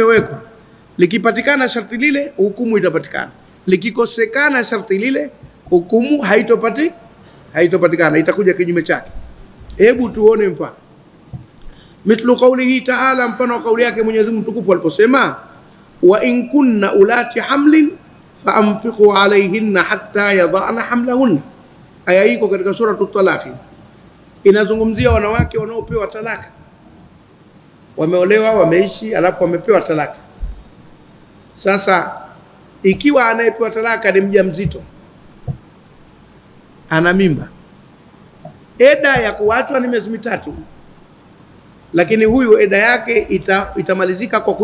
limewekwa, likipatikana sharti lile hukumu itapatikana, likikosekana sharti lile hukumu haitopatikana, itakuja kinyume chake. Hebu tuone mfano. Mithlu qawlihi ta'ala, mfano wa kauli yake Mwenyezi Mungu mtukufu aliposema wa in kunna ulati hamlin faanfiqu alayhinna hatta yadhana hamlahunna. Aya hii iko katika sura At-Talaq, inazungumzia wanawake wanaopewa talaka, wameolewa, wameishi, alafu wamepewa talaka. Sasa ikiwa anayepewa talaka ni mjamzito, ana mimba, eda ya kuachwa ni miezi 3, lakini huyu eda yake itamalizika kwa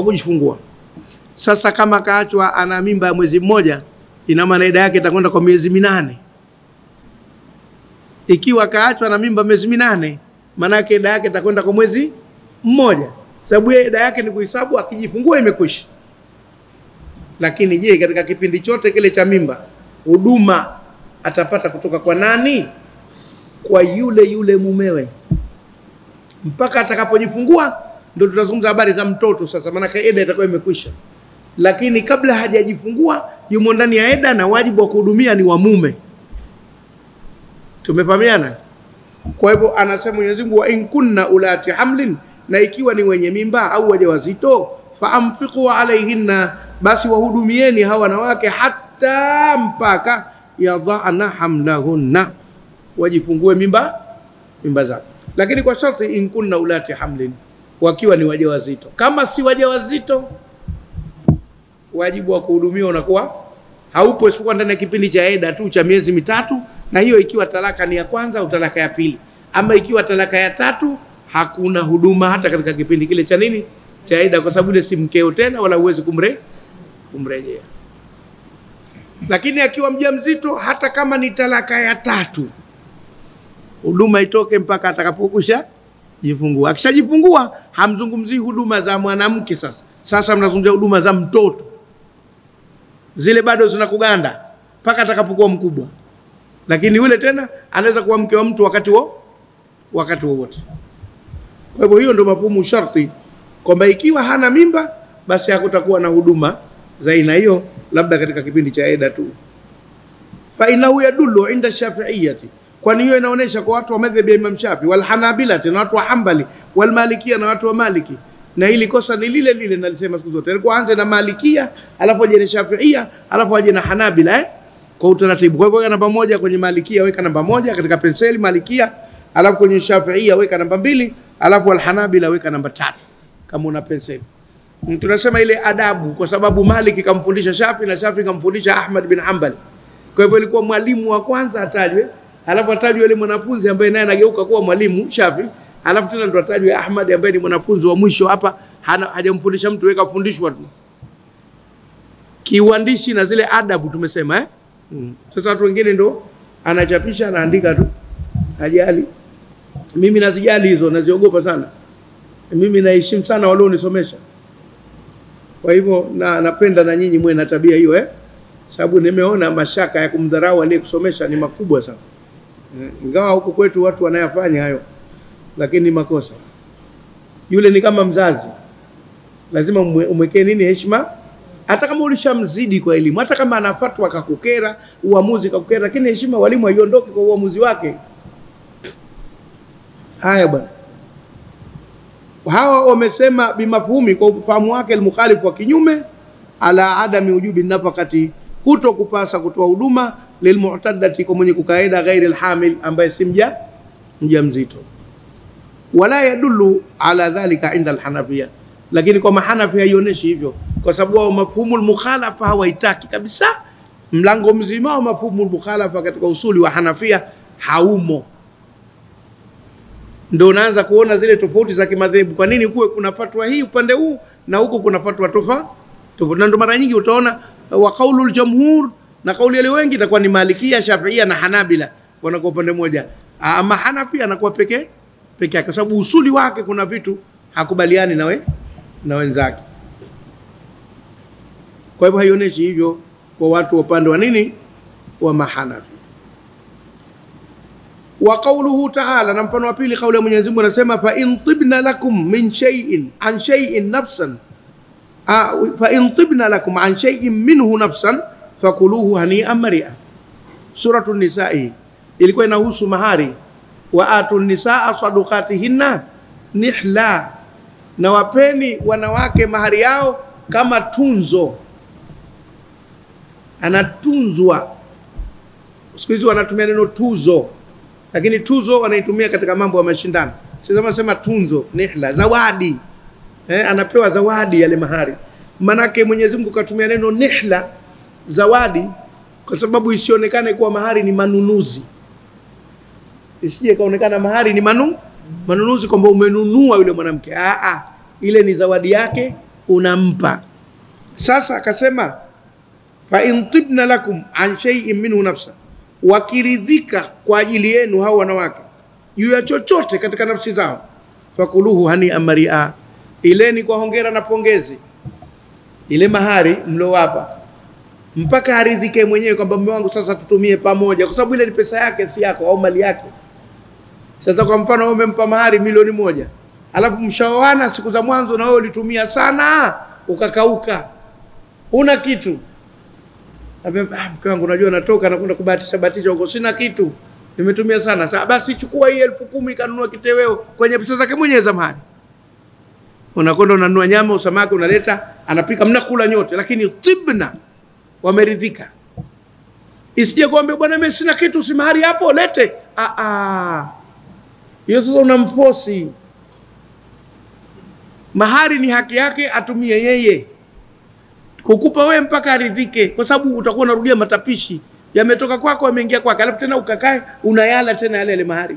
kujifungua. Sasa kama kaachwa ana mimba ya mwezi mmoja, ina maana eda yake itakwenda kwa miezi 8. Ikiwa kaachwa na mimba miezi 8, maana yake eda yake itakwenda kwa mwezi mmoja, sababu eda yake ni kuhesabu akijifungua imekwisha. Lakini je, katika kipindi chote kile cha mimba, huduma atapata kutoka kwa nani? Kwa yule mumewe, mpaka atakapojifungua. Ndio tutazungumza habari za mtoto sasa, maana eda itakuwa imekwisha. Lakini kabla hajajifungua yumo ndani ya eda, na wajibu wa kuhudumia ni wa mume. Tumefahamiana? Kwa hivyo anasema Mwenyezi Mungu wa in kunna ulati hamlin, na ikiwa ni wenye mimba au wajawazito, faamfiqu alayhinna, basi wahudumieni hawa wanawake hatta mpaka yadhana hamlahunna, wajifungue mimba zao. Lakini kwa sharti in kunna ulati hamlin, wakiwa ni wajawazito. Kama si wajawazito, wajibu wa kuhudumia unakuwa haupo, isipokuwa ndani ya kipindi cha eda tu cha miezi 3, na hiyo ikiwa talaka ni ya kwanza au talaka ya pili. Ama ikiwa talaka ya 3, hakuna huduma hata katika kipindi kile cha nini, cha eda, kwa sababu ile si mkeo tena, wala uwezi kumrejea. Lakini akiwa mjamzito, hata kama ni talaka ya 3, huduma itoke mpaka atakapokusha jifungua. Akishajifungua hamzungumzii huduma za mwanamke sasa mnazungumzia huduma za mtoto. Zile bado zinakuganda mpaka atakapokuwa mkubwa. Lakini yule tena anaweza kuwa mke wa mtu wakati wowote. Kwa hivyo hiyo ndio mafhumu sharti, kwamba ikiwa hana mimba basi hakutakuwa na huduma za aina hiyo, labda katika kipindi cha eda tu. Fa inahu yadullu inda Shafi'iyyati, kwani hiyo inaonesha kwa watu wa madhhabi ya Imam Shafi, wal Hanabila na watu wa Hanbali, wal Malikia na watu wa Maliki. Na hili kosa ni lile nalisema siku zote, alikuwa anze na Malikia, alafu aje na Shafi'iyya, alafu aje na Hanabila kwa utaratibu. Kwa hivyo namba 1 kwenye Malikia weka namba 1 katika penseli Malikia, alafu kwenye Shafi'iyya weka namba 2, alafu al-Hanabila weka namba 3 kama una penseli. Tunasema ile adabu kwa sababu Maliki kamfundisha Shafi na Shafi kamfundisha Ahmad bin Hanbal. Kwa hivyo ilikuwa mwalimu wa kwanza atajwe, alafu atajwe yule mwanafunzi ambaye naye anageuka kuwa mwalimu Shafi, alafu tena ndo atajwe Ahmad ambaye ni mwanafunzi wa mwisho. Hapa hajamfundisha mtu, weka fundishwa tu kiuandishi na zile adabu tumesema Sasa watu wengine ndo anachapisha anaandika tu, hajali. Mimi nazijali hizo, naziogopa sana. Mimi naheshimu sana wale unisomesha. Kwa hivyo napenda na nyinyi mwe na tabia hiyo sababu nimeona mashaka ya kumdharau aliyekusomesha ni makubwa sana. Ingawa huko kwetu watu wanayafanya hayo, lakini ni makosa. Yule ni kama mzazi, lazima umwekee nini, heshima. Hata kama ulishamzidi kwa elimu, hata kama anafatwa kakukera, uamuzi kakukera, lakini heshima walimu haiondoki kwa uamuzi wake. Haya bwana. Hawa wamesema bimafhumi, kwa ufahamu wake al-mukhalif wa kinyume, ala adami wujubi nafaqati, kuto kupasa kutoa huduma lilmu'taddati, kwa mwenye kukaida ghairi alhamil, ambaye si mjamzito. Wala yadullu ala dhalika inda al-Hanafiyya, lakini kwa mahanafi haionyeshi hivyo, kwa sababu wao mafhumu al-mukhalafa hawaitaki kabisa. Mlango mzima wa mafhumu al-mukhalafa katika usuli wa Hanafia haumo. Ndio unaanza kuona zile tofauti za kimadhehebu. Kwa nini kuwe kuna fatwa hii upande huu na huko kuna fatwa tofauti? Na ndio mara nyingi utaona wa qaulul jamhur na kauli ya wengi itakuwa ni Malikia, Shafi'ia na Hanabila wanakuwa upande mmoja. Ama Hanafi anakuwa peke yake, kwa sababu usuli wake kuna vitu hakubaliani na wenzake. Kwa hivyo haionyeshi hivyo kwa watu upande wa nini, wa Mahanafi. Wa qawluhu ta'ala, na mfano wa pili kauli ya Mwenyezi Mungu anasema fa in tibna lakum min shay'in an shay'in nafsan fa in tibna lakum an shay'in minhu nafsan fakuluhu hani'an mari'a. Suratul Nisa'i ilikuwa inahusu mahari. Wa atun nisaa sadaqatihinna nihla, na wapeni wanawake mahari yao kama tunzo. Anatunzwa. Siku hizi wanatumia neno tuzo, lakini tuzo wanaitumia katika mambo ya mashindano. Sasa sema tunzo, nihla, zawadi. Anapewa zawadi yale mahari. Manake Mwenyezi Mungu katumia neno nihla, zawadi, kwa sababu isionekane kuwa mahari ni manunuzi. Isije kaonekana mahari ni manunuzi kwamba umenunua yule mwanamke. Ile ni zawadi yake unampa. Sasa akasema fa in tibna lakum an shay'in minhu nafsa, wakiridhika kwa ajili yenu hao wanawake juu ya chochote katika nafsi zao, fakuluhu hani'an mari'a, ileni kwa hongera na pongezi ile mahari mlowapa, mpaka aridhike mwenyewe kwamba mume wangu sasa tutumie pamoja, kwa sababu ile ni pesa yake, si yako au mali yake. Sasa kwa mfano wewe umempa mahari milioni 1, alafu mshaoana siku za mwanzo na wewe ulitumia sana ukakauka, una kitu. Mke wangu unajua natoka nakwenda kubahatisha huko, sina kitu, nimetumia sana. Sasa basi chukua hii 10,000 kanunua kiteweo kwenye pesa zake mwenyewe za mahari. Unakwenda unanunua nyama, usamaki, unaleta, anapika, mnakula nyote, lakini tibna, wameridhika. Isije kuambia bwana mimi sina kitu, si mahari hapo lete. Hiyo sasa unamforce. Mahari ni haki yake, atumie yeye. Kukupa wewe mpaka aridhike, kwa sababu utakuwa unarudia matapishi. Yametoka kwako yameingia kwake, alafu tena ukakae unayala tena yale mahari.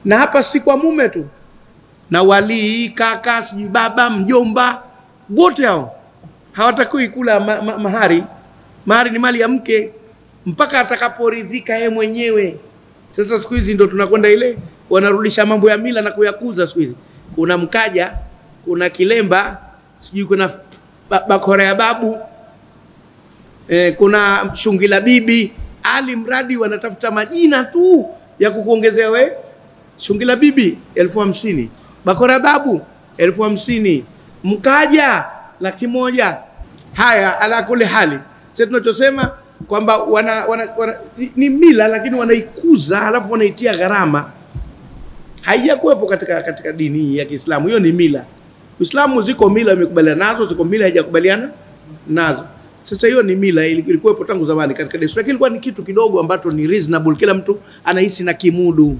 Na hapa si kwa mume tu, na wali, kaka, sijui baba, mjomba, wote hao hawatakiwi kula mahari. Mahari ni mali ya mke mpaka atakaporidhika yeye mwenyewe. Sasa siku hizi ndio tunakwenda ile wanarudisha mambo ya mila na kuyakuza siku hizi. Kuna mkaja, kuna kilemba, sijui kuna bakora ya babu, kuna shungi la bibi, ali mradi wanatafuta majina tu ya kukuongezea we. Shungi la bibi 50,000, bakora ya babu 50,000, mkaja 100,000. Haya, ala kule hali sasa tunachosema kwamba ni mila, lakini wanaikuza alafu wanaitia gharama. Haijakuwepo katika dini ya Kiislamu. Hiyo ni mila. Uislamu ziko mila imekubaliana nazo, ziko mila haijakubaliana nazo. Sasa hiyo ni mila, ilikuwepo tangu zamani katika desturi. Lakini ilikuwa ni kitu kidogo ambacho ni reasonable, kila mtu anahisi na kimudu.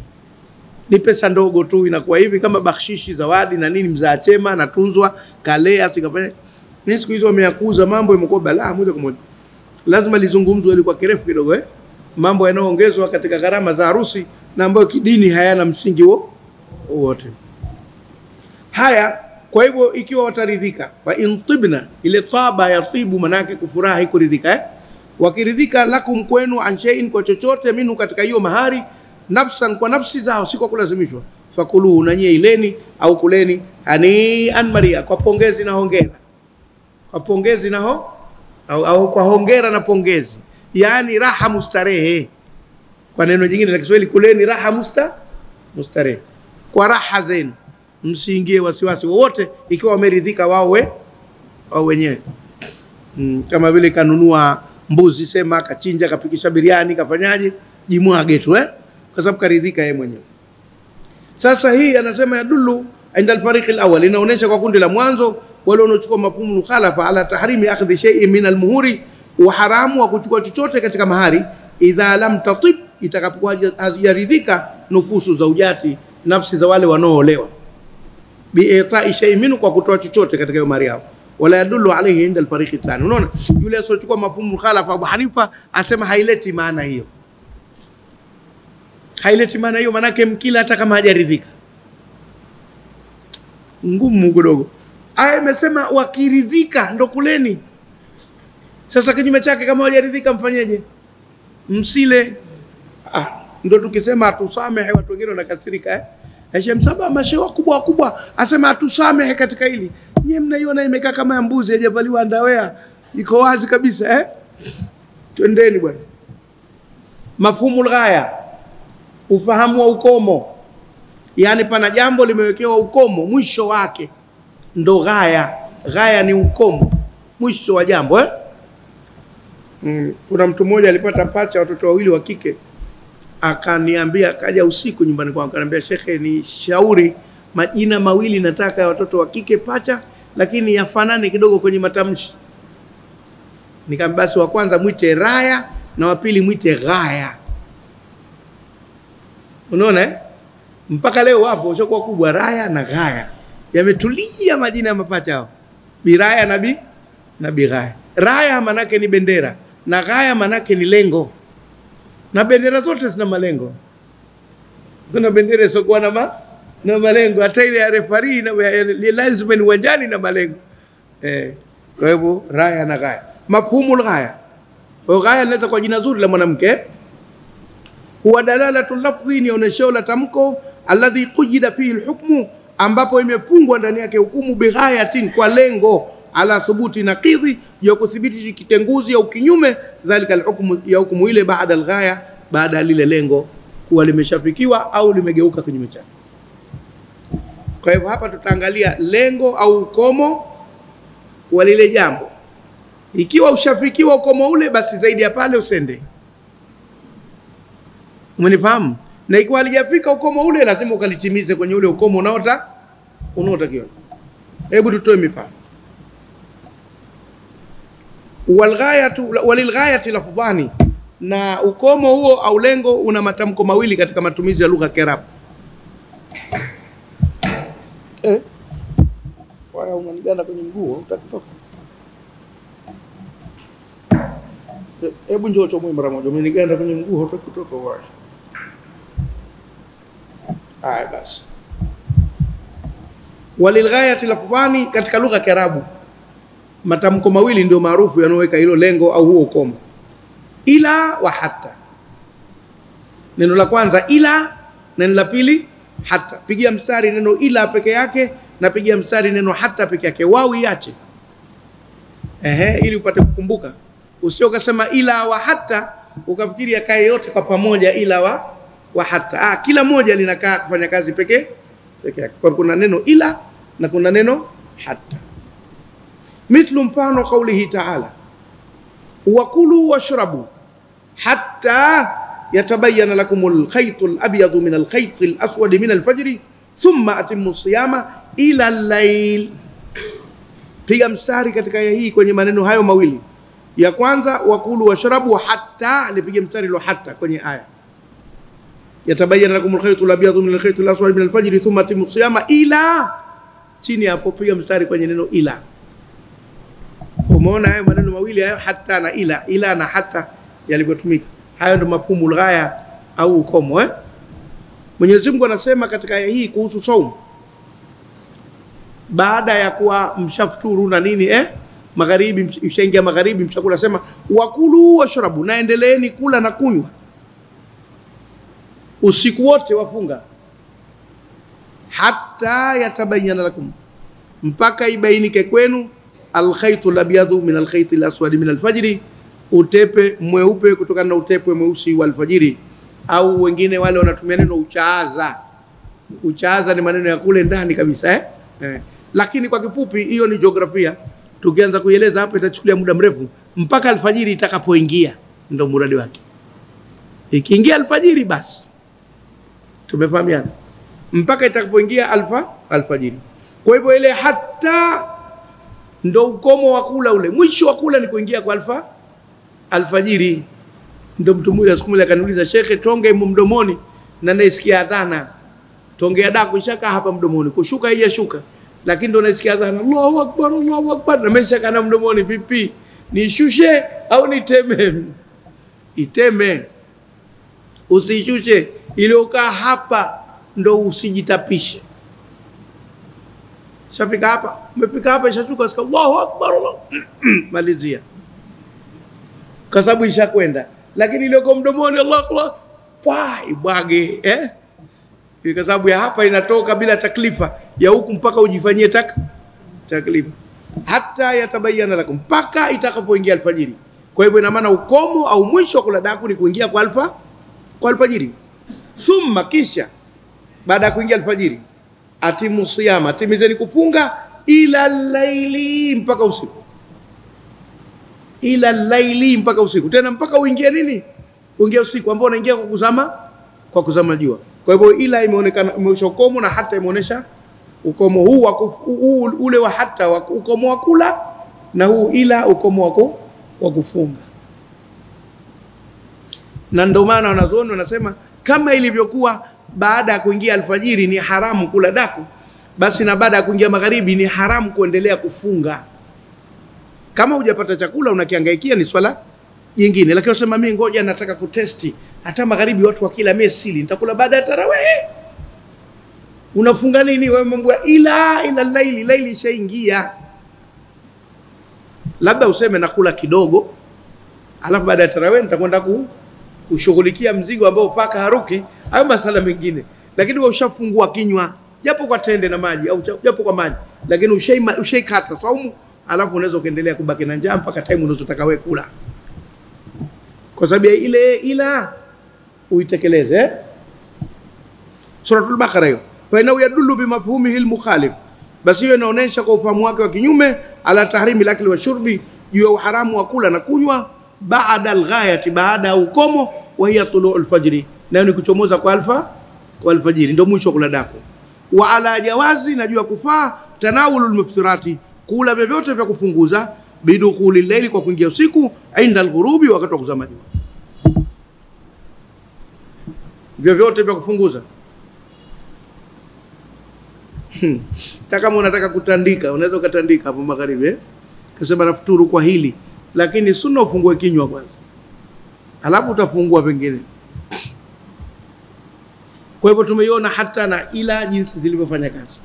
Ni pesa ndogo tu, inakuwa hivi kama bakshishi, zawadi na nini, mzaa chema na tunzwa, kalea sikafanya. Ni siku hizo wameyakuza mambo, imekuwa balaa moja kwa moja. Lazima lizungumzwe ili kwa kirefu kidogo mambo yanayoongezwa katika gharama za harusi na ambayo kidini hayana msingi wote. Haya, kwa hivyo ikiwa wataridhika, fa intibna, ile taba ya tibu manake kufurahi, kuridhika. Wakiridhika lakum kwenu an shay'in, kwa chochote, minhu katika hiyo mahari, nafsan, kwa nafsi zao, si kwa kulazimishwa, fakuluhu, na nyie ileni au kuleni, hani'an mari'a, kwa pongezi na hongera. Kwa pongezi na au kwa hongera na pongezi, yani raha mustarehe. Kwa neno jingine la Kiswahili, kuleni raha mustarehe, kwa raha zenu, msiingie wasiwasi wote ikiwa wameridhika wao wenyewe. Kama vile kanunua mbuzi, sema kachinja, kapikisha biriani, kafanyaje, jimwage tu kwa sababu karidhika yeye mwenyewe. Sasa hii anasema yadullu inda al-fariq al-awwal, inaonesha kwa kundi la mwanzo wale wanaochukua mafhumu mukhalafa ala tahrimi akhdhi shay'in min al-muhuri, wa haramu wa kuchukua chochote katika mahari, idha lam tatib, itakapokuwa hajaridhika nufusu zaujati, nafsi za wale wanaoolewa, bi ita'i shay'in minhu, kwa kutoa chochote katika hiyo mahari yao. Wala yadullu alayhi inda al-fariq ath-thani. Unaona, yule asochukua mafhumu mukhalafa, Abu Hanifa asema haileti maana hiyo. Haileti maana hiyo, manake mkila hata kama hajaridhika. Ngumu kidogo. Aya imesema wakiridhika ndo kuleni. Sasa kinyume chake, kama hajaridhika mfanyeje? Msile. Ndo tukisema atusamehe, watu wengine wanakasirika Hashem saba mashehe wakubwa asema atusamehe katika hili. Nyie mnaiona imekaa kama ya mbuzi hajavaliwa ndawea. Iko wazi kabisa Twendeni bwana. Mafhumul ghaya. ufahamu wa ukomo, yani pana jambo limewekewa ukomo, mwisho wake ndo ghaya. Ghaya ni ukomo, mwisho wa jambo Kuna mtu mmoja alipata pacha, watoto wawili wa kike, akaniambia, akaja usiku nyumbani kwangu, akaniambia, shekhe, ni shauri majina mawili nataka ya watoto wa kike pacha, lakini yafanane kidogo kwenye matamshi. Nikamwambia basi wa kwanza mwite Raya na wa pili mwite Ghaya. Unaona mpaka leo wapo sio kubwa, Raya na Ghaya yametulia majina ya mapacha hao, Biraya na Bighaya. Raya manake ni bendera na Ghaya manake ni lengo, na bendera zote zina malengo. Kuna bendera isokuwa na malengo, hata ile ya referee na linesman uwanjani na malengo. Kwa hivyo Raya na Ghaya, mafhumu Ghaya. Kwa Ghaya inaweza kwa jina zuri la mwanamke, huwa dalalatu lafdhi, ni onesheo la tamko, alladhi qujida fihi alhukmu, ambapo imefungwa ndani yake hukumu, bighayatin, kwa lengo, ala thubuti naqidhi, ya kudhibiti kitenguzi au kinyume, dhalika alhukmu, ya hukumu ile, baada alghaya, baada lile lengo kuwa limeshafikiwa au limegeuka kinyume chake. Kwa hivyo hapa tutaangalia lengo au ukomo wa lile jambo. Ikiwa ushafikiwa ukomo ule, basi zaidi ya pale usende. Umenifahamu? Na ikiwa halijafika ukomo ule, lazima ukalitimize kwenye ule ukomo unaotakiwa. Hebu tutoe mifano. Walilghayati lafdhani, na ukomo huo au lengo una matamko mawili katika matumizi ya lugha ya Kiarabu. Waya unaniganda kwenye mguu, utatoka. Hebu njoo chomoe mara moja, umeniganda kwenye mguu, hutaki kutoka waya. Haya basi. Walilghayati lafdhani, katika lugha ya Kiarabu matamko mawili ndio maarufu yanoweka hilo lengo au huo ukomo. Ila wa hatta. Neno la kwanza ila, neno la pili hatta. Pigia mstari neno ila peke yake na pigia mstari neno hatta peke yake. Wao iache. Ili upate kukumbuka. Usio kasema ila wa hatta ukafikiri yakae yote kwa pamoja, ila wa hatta. Kila moja linakaa kufanya kazi peke yake. Kwa kuna neno ila na kuna neno hatta. Mithlu, mfano kaulihi ta'ala, wakulu washrabu hatta yatabayyana lakumul khaytul abyadu minal khaytil aswadi minal fajri thumma atimmu siyama ila al-layl. Piga mstari katika aya hii kwenye maneno hayo mawili. Ya kwanza wakulu washrabu hatta, lipiga mstari lo hatta kwenye aya. Yatabayyana lakumul khaytul abyadu minal khaytil aswadi minal fajri thumma atimmu siyama ila, chini hapo piga mstari kwenye neno ila. Umeona hayo maneno mawili hayo, hatta na ila na hatta yalivyotumika. Hayo ndio mafhumu ghaya au ukomo. Mwenyezi Mungu anasema katika aya hii kuhusu saumu, baada ya kuwa mshafuturu na nini magharibi, mshaingia magharibi, mshakula, sema wakulu washrabu, naendeleeni kula na kunywa usiku wote wafunga, hatta yatabayyana lakum, mpaka ibainike kwenu, alkhaytul abyadu min alkhaytil aswadi min alfajri, utepe mweupe kutokana na utepe mweusi wa alfajiri. Au wengine wale wanatumia neno uchaaza. Uchaaza ni maneno ya kule ndani kabisa lakini kwa kifupi hiyo ni jiografia. Tukianza kuieleza hapa itachukulia muda mrefu. Mpaka alfajiri itakapoingia ndio muradi wake. Ikiingia alfajiri basi tumefahamiana, mpaka itakapoingia alfajiri. Kwa hivyo ile hatta ndo ukomo wa kula ule. Mwisho wa kula ni kuingia kwa alfajiri. Ndo mtu mmoja siku moja akaniuliza, shekhe, tonge mdomoni na naisikia adhana. Tonge ya daku ishaka hapa mdomoni, kushuka hija shuka, lakini ndo naisikia adhana, Allahu akbar, Allahu akbar, na meshaka na mdomoni. Vipi, nishushe au niteme? Iteme, usishushe. Iliokaa hapa ndo usijitapishe. Shafika hapa, umefika hapa, ishashuka, sika Allahu akbar, malizia, kwa sababu ishakwenda. Lakini iliyoko mdomoni, Allahu akbar, ibwage kwa sababu ya hapa inatoka bila taklifa, ya huku mpaka ujifanyie taklifa. Hata yatabayyana lakum, mpaka itakapoingia alfajiri. Kwa hivyo ina maana ukomo au mwisho wa kula daku ni kuingia kwa alfajiri. Thumma, kisha baada ya kuingia alfajiri, atimu siyama, timizeni kufunga ila laili, mpaka usiku. Ila laili, mpaka usiku. Tena mpaka uingie nini? Uingie usiku ambao unaingia kwa kuzama jua. Kwa hivyo ila imeonekana imeonyesha ukomo, na hata imeonyesha ukomo huu ule wa hata ukomo wa kula, na huu ila ukomo wa kufunga. Na ndio maana wanazuoni wanasema kama ilivyokuwa baada ya kuingia alfajiri ni haramu kula daku, basi na baada ya kuingia magharibi ni haramu kuendelea kufunga. Kama hujapata chakula unakihangaikia ni swala jingine, lakini unasema mimi ngoja nataka kutesti, hata magharibi watu wakila mimi sili, nitakula baada ya tarawih. Unafunga nini wewe? Mambo ila laili ishaingia. Labda useme nakula kidogo, alafu baada ya tarawih nitakwenda kushughulikia mzigo ambao paka haruki, au masala mengine. Lakini wewe ushafungua kinywa japo kwa tende na maji au japo kwa maji, lakini ushaikata saumu, alafu unaweza kuendelea kubaki na njaa mpaka time unazotaka wewe kula, kwa sababu ile ila uitekeleze. Suratul Baqara hiyo, fa inna yadullu bimafhumihi almukhalif, basi hiyo inaonesha kwa ufahamu wake wa kinyume, ala tahrimi lakli wa shurbi, juu ya uharamu wa kula na kunywa, baada alghayati, baada ukomo, wa hiya tulu'ul fajri, na ni kuchomoza kwa alfajiri, ndio mwisho kula daku. Wa ala jawazi, na juu ya kufaa, tanawulul muftirati, kula vyovyote vya kufunguza, bidukhuli layli, kwa kuingia usiku, inda alghurubi, wakati wa kuzama jua. Vyovyote vya kufunguza. Kama unataka kutandika, unaweza ukatandika hapo magharibi, kasema nafuturu kwa hili, lakini sunna ufungue kinywa kwanza, alafu utafungua pengine. Kwa hivyo tumeiona hata na ila jinsi zilivyofanya kazi.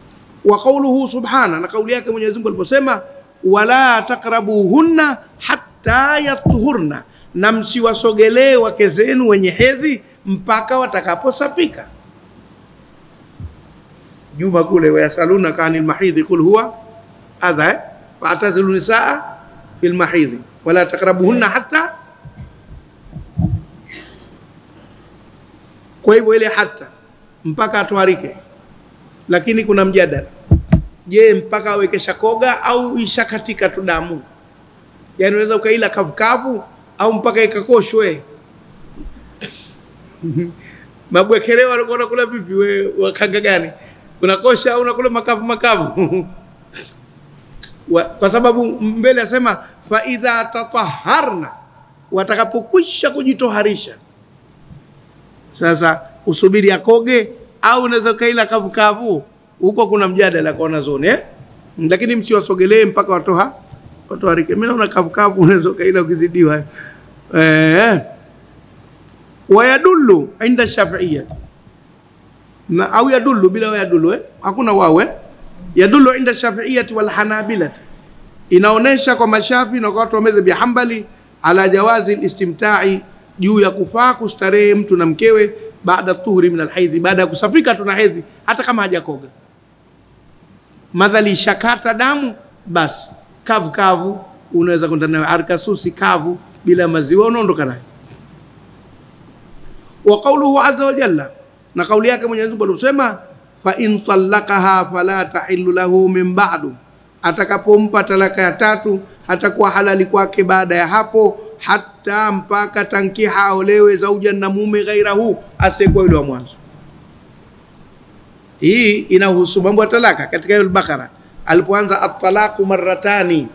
Wa qawluhu subhana, na kauli yake Mwenyezi Mungu aliposema wala taqrabuhunna hatta yatuhurna, na msiwasogelee wake zenu wenye hedhi mpaka watakaposafika. Juma kule, wayasaluna kanil mahidhi qul huwa adha fa'tazilu nisaa fil mahidhi wala taqrabuhunna hatta. Kwa hivyo ile hata mpaka atwarike, lakini kuna mjadala. Je, mpaka aweke shakoga au ishakatika tu damu? Yaani unaweza ukaila kavukavu au mpaka ikakoshwe? Mabwekelewa walikuwa wanakula vipi? Wewe wakanga gani? Unakosha au unakula makavu? Kwa sababu mbele asema fa idha tatahharna, watakapokwisha kujitoharisha. Sasa usubiri akoge au unaweza kaila kavu? Huko kuna mjadala kwa wanazuoni, lakini msiwasogelee mpaka watoharike. Mimi naona kavu unaweza kaila ukizidiwa. Wayadullu inda Shafi'iyya, na au yadullu bila yadullu, hakuna wawe. Yadullu inda Shafi'iyya wal Hanabila, inaonesha kwa Mashafi na kwa watu wa madhhabi ya Hanbali, ala jawazi al-istimta'i, juu ya kufaa kustarehe mtu na mkewe, baada tuhuri min al-haidhi, baada kusafika tuna hedhi, hata kama hajakoga. Madhali shakata damu, basi kavu unaweza kwenda nayo arkasusi kavu bila maziwa, unaondoka nayo. Wa qawluhu azza wa jalla, na kauli yake Mwenyezi Mungu alisema fa in talaqaha fala tahillu lahu min ba'du, atakapompa talaka ya tatu hatakuwa halali kwake baada ya hapo, hata mpaka tankiha, olewe zaujan, na mume ghairahu, asiyekuwa yule wa mwanzo. Hii inahusu mambo ya talaka katika al-Baqara alipoanza at-talaqu marratani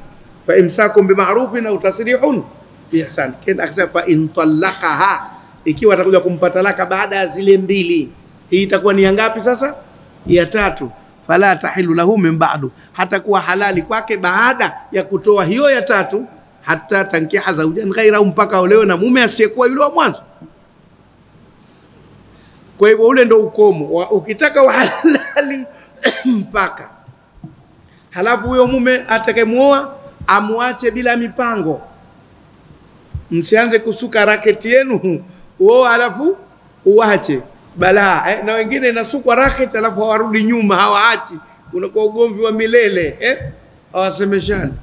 fa imsakum bima'rufin au tasrihun bi ihsan, kenda akasema fa in talaqaha, ikiwa atakuja kumpa talaka baada ya zile mbili, hii itakuwa ni ngapi sasa? Ya tatu. Fala tahillu lahu min ba'du, hatakuwa halali kwake baada ya kutoa hiyo ya tatu, hata tankiha zawjan ghaira, mpaka olewe na mume asiyekuwa yule wa mwanzo. Kwa hivyo ule ndio ukomo. Ukitaka uhalali mpaka, halafu huyo mume atakayemuoa amuache bila mipango. Msianze kusuka raketi yenu uoa halafu uache balaa, na wengine nasukwa raketi halafu hawarudi nyuma, hawaachi, unakuwa ugomvi wa milele, hawasemeshani.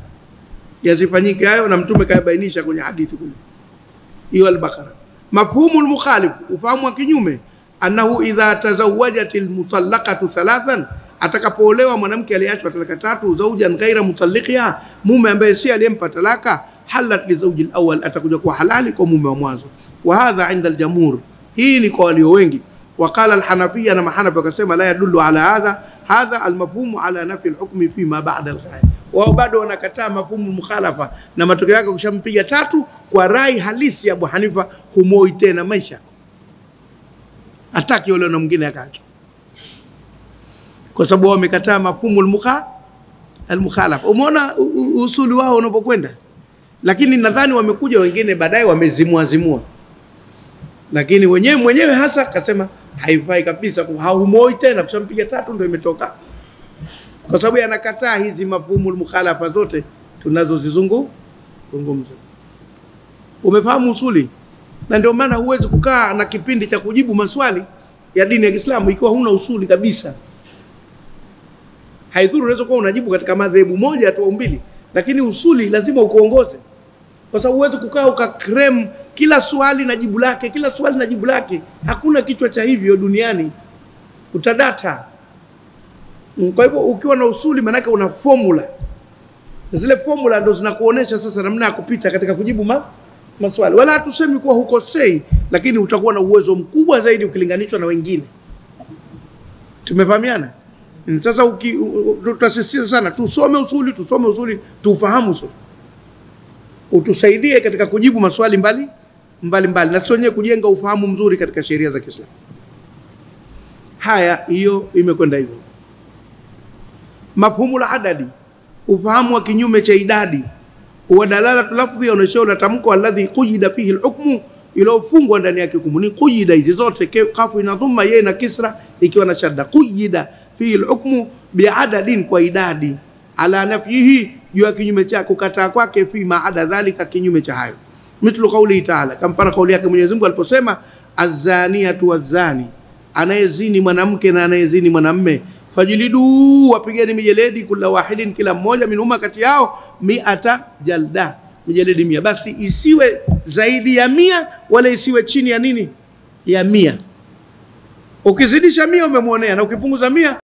Yazifanyike hayo, na Mtume kaibainisha kwenye hadithi kule hiyo al-Baqara. Mafhumu al-mukhalif, ufahamu wa kinyume, annahu idha tazawwajatil mutallaqatu thalathan, atakapoolewa mwanamke aliyeachwa talaka tatu, zawjan ghaira mutalliqiha, mume ambaye si aliyempa talaka, halat li zawji al-awwal, atakuja kuwa halali kwa mume wa mwanzo. Wa hadha inda al-jamhur, hii ni kwa walio wengi. Waqala al-Hanafiyya, na mahanafi wakasema la yadullu ala hadha al-mafhumu ala nafi al-hukmi fi ma ba'da al-ghaya. Wao bado wanakataa mafhumu mukhalafa, na matokeo yake kushampiga tatu kwa rai halisi ya Abu Hanifa, humoi tena maisha, ataki yule na mwingine akaacha, kwa sababu wamekataa mafhumu al-mukhalafa. Umeona usuli wao unapokwenda. Lakini nadhani wamekuja wengine baadaye wamezimua, lakini mwenyewe hasa kasema haifai kabisa, haumoi tena, kushampiga tatu ndio imetoka, kwa sababu yanakataa hizi mafhumu al-mukhalafa zote tunazozizungumza. Umefahamu usuli? Na ndio maana huwezi kukaa na kipindi cha kujibu maswali ya dini ya Kiislamu ikiwa huna usuli kabisa. Haidhuru unaweza kuwa unajibu katika madhehebu moja tu au mbili, lakini usuli lazima ukuongoze, kwa sababu huwezi kukaa ukakrem kila swali na jibu lake, kila swali na jibu lake. Hakuna kichwa cha hivyo duniani, utadata. Kwa hivyo ukiwa na usuli manake una formula, zile formula ndo zinakuonesha sasa namna ya kupita katika kujibu maswali. Wala hatusemi kuwa hukosei, lakini utakuwa na uwezo mkubwa zaidi ukilinganishwa na wengine. Tumefahamiana? Sasa tutasisitiza sana tusome usuli, tufahamu usuli, utusaidie katika kujibu maswali mbali, na sio kujenga ufahamu mzuri katika sheria za Kiislamu. Haya, hiyo imekwenda hivyo. Mafhumu al-adadi, ufahamu wa kinyume cha idadi. Wa dalalatu lafdhi, unaonyesha la tamko alladhi quyida fihi al-hukmu, ilofungwa ndani yake hukumu. Ni quyida hizi zote, kafu ina dhamma, yeye na kisra ikiwa na shadda. Quyida fihi al-hukmu bi'adadin, kwa idadi, ala nafyihi, juu ya kinyume chake, kukataa kwake, fi ma'ada dhalika, kinyume cha hayo. Mithlu qawli ta'ala, kama kauli yake Mwenyezi Mungu aliposema az-zaniyatu waz-zani, anayezini mwanamke na anayezini mwanamume, fajilidu, wapigeni mijeledi, kila wahidin, kila mmoja, minuma kati yao, 100 jalda, mijeledi 100. Basi isiwe zaidi ya 100 wala isiwe chini ya nini, ya 100. Ukizidisha 100 umemwonea, na ukipunguza 100